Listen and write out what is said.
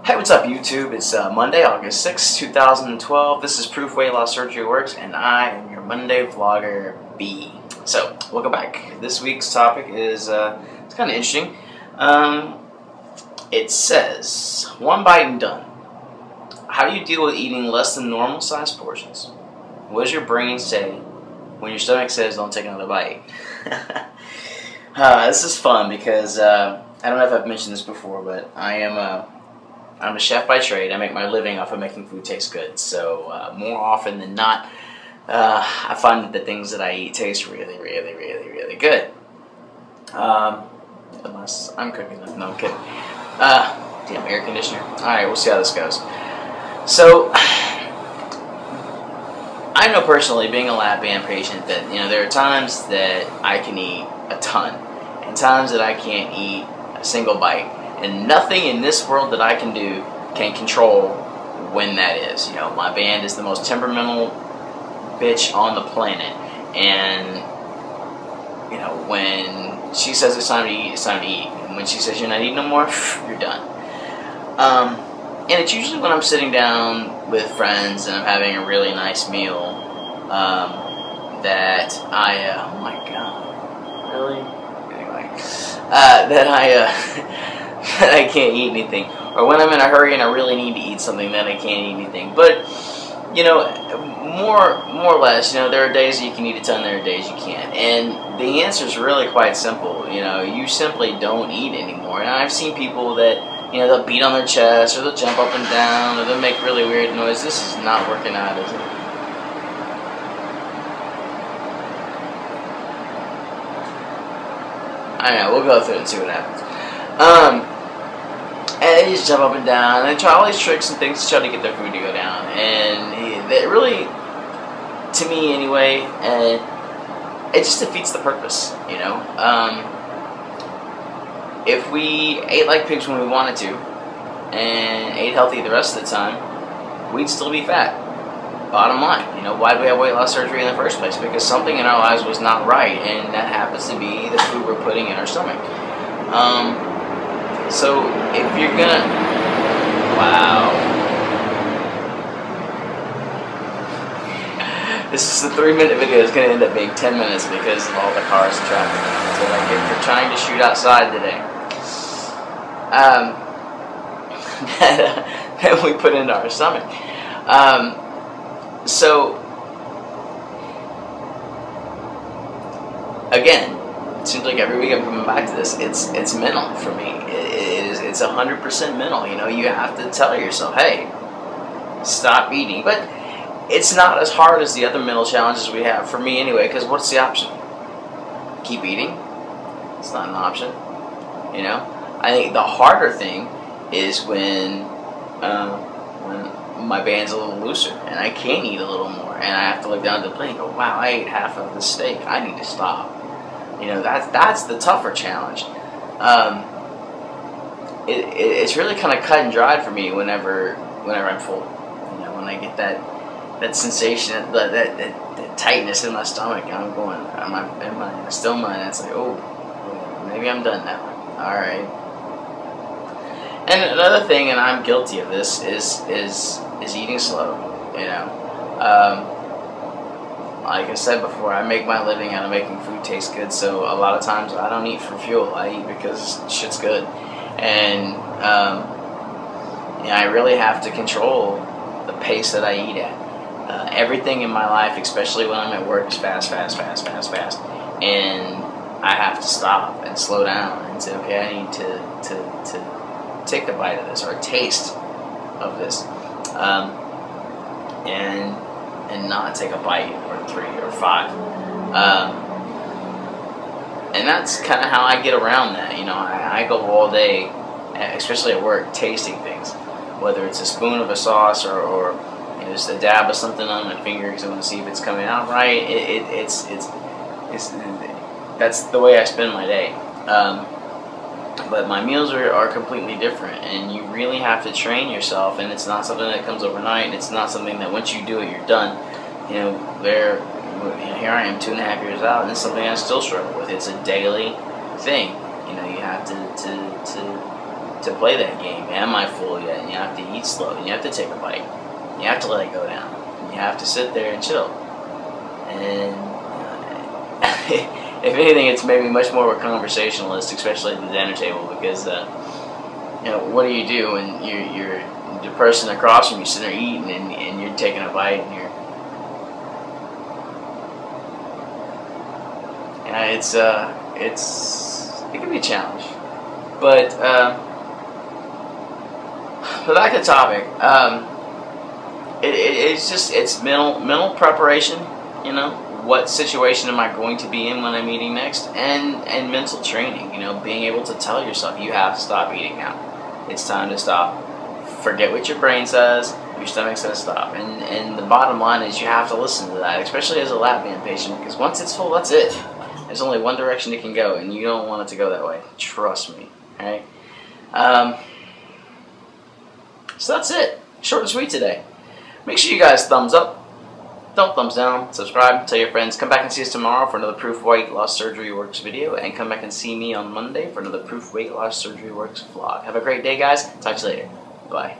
Hey, what's up YouTube? It's Monday, August 6, 2012. This is ProofWLSWorks, and I am your Monday vlogger, B. So, welcome back. This week's topic is, it's kind of interesting. It says, one bite and done. How do you deal with eating less than normal size portions? What does your brain say when your stomach says don't take another bite? This is fun because, I don't know if I've mentioned this before, but I'm a chef by trade. I make my living off of making food taste good. So more often than not, I find that the things that I eat taste really, really, really, really good. Unless I'm cooking them. No, I'm kidding. Damn air conditioner. Alright, we'll see how this goes. So, I know personally, being a lab band patient, that there are times that I can eat a ton, and times that I can't eat a single bite. And nothing in this world that I can do can control when that is. My band is the most temperamental bitch on the planet. And, when she says it's time to eat, it's time to eat. And when she says you're not eating no more, you're done. And it's usually when I'm sitting down with friends and I'm having a really nice meal that I, oh my god, really? Anyway, that I can't eat anything, or when I'm in a hurry and I really need to eat something, then I can't eat anything. But more or less, there are days you can eat a ton, there are days you can't, and the answer is really quite simple. You simply don't eat anymore. And I've seen people that they'll beat on their chest, or they'll jump up and down, or they'll make really weird noise. This is not working out, is it? I don't know, we'll go through it and see what happens. And they just jump up and down, and they try all these tricks and things to try to get their food to go down. And it really, to me anyway, it just defeats the purpose, If we ate like pigs when we wanted to, and ate healthy the rest of the time, we'd still be fat. Bottom line, why do we have weight loss surgery in the first place? Because something in our lives was not right, and that happens to be the food we're putting in our stomach. So if you're gonna, wow, this is a 3-minute video. It's gonna end up being 10 minutes because of all the cars and traffic. That's what I get for trying to shoot outside today. That we put into our stomach. So, again, it seems like every week I'm coming back to this. It's mental for me. It's 100% mental. You have to tell yourself, hey, stop eating. But it's not as hard as the other mental challenges we have, for me anyway, because what's the option? Keep eating? It's not an option. I think the harder thing is when my band's a little looser and I can eat a little more, and I have to look down at the plate and go, wow, I ate half of the steak, I need to stop. That's the tougher challenge. It's really kind of cut and dried for me whenever I'm full. When I get that sensation, that tightness in my stomach, and I'm going, am I still mine? It's like, oh, maybe I'm done now. All right. And another thing, and I'm guilty of this, is eating slow. Like I said before, I make my living out of making food taste good, so a lot of times I don't eat for fuel. I eat because shit's good. And I really have to control the pace that I eat at. Everything in my life, especially when I'm at work, is fast, fast, fast, fast, fast. And I have to stop and slow down and say, okay, I need to take a bite of this, or a taste of this, and not take a bite, or 3 or 5, and that's kind of how I get around that. I go all day, especially at work, tasting things, whether it's a spoon of a sauce or just a dab of something on my finger because I want to see if it's coming out right. That's the way I spend my day. But my meals are completely different, and you really have to train yourself, and it's not something that comes overnight, and it's not something that once you do it, you're done. Here I am 2.5 years out, and it's something I still struggle with. It's a daily thing. You have to to play that game. Am I full yet? And you have to eat slow. And you have to take a bite. You have to let it go down. And you have to sit there and chill. And if anything, it's made me much more of a conversationalist, especially at the dinner table, because what do you do when you're the person across from you sitting there eating and you're taking a bite and it can be a challenge. But back to the topic. It's mental preparation. What situation am I going to be in when I'm eating next, and mental training. Being able to tell yourself you have to stop eating now. It's time to stop. Forget what your brain says. Your stomach says stop. And the bottom line is you have to listen to that, especially as a lap band patient, because once it's full, that's it. There's only one direction it can go, and you don't want it to go that way. Trust me. Alright? So that's it. Short and sweet today. Make sure you guys thumbs up. Don't thumbs down. Subscribe. Tell your friends. Come back and see us tomorrow for another Proof Weight Loss Surgery Works video. And come back and see me on Monday for another Proof Weight Loss Surgery Works vlog. Have a great day, guys. Talk to you later. Bye.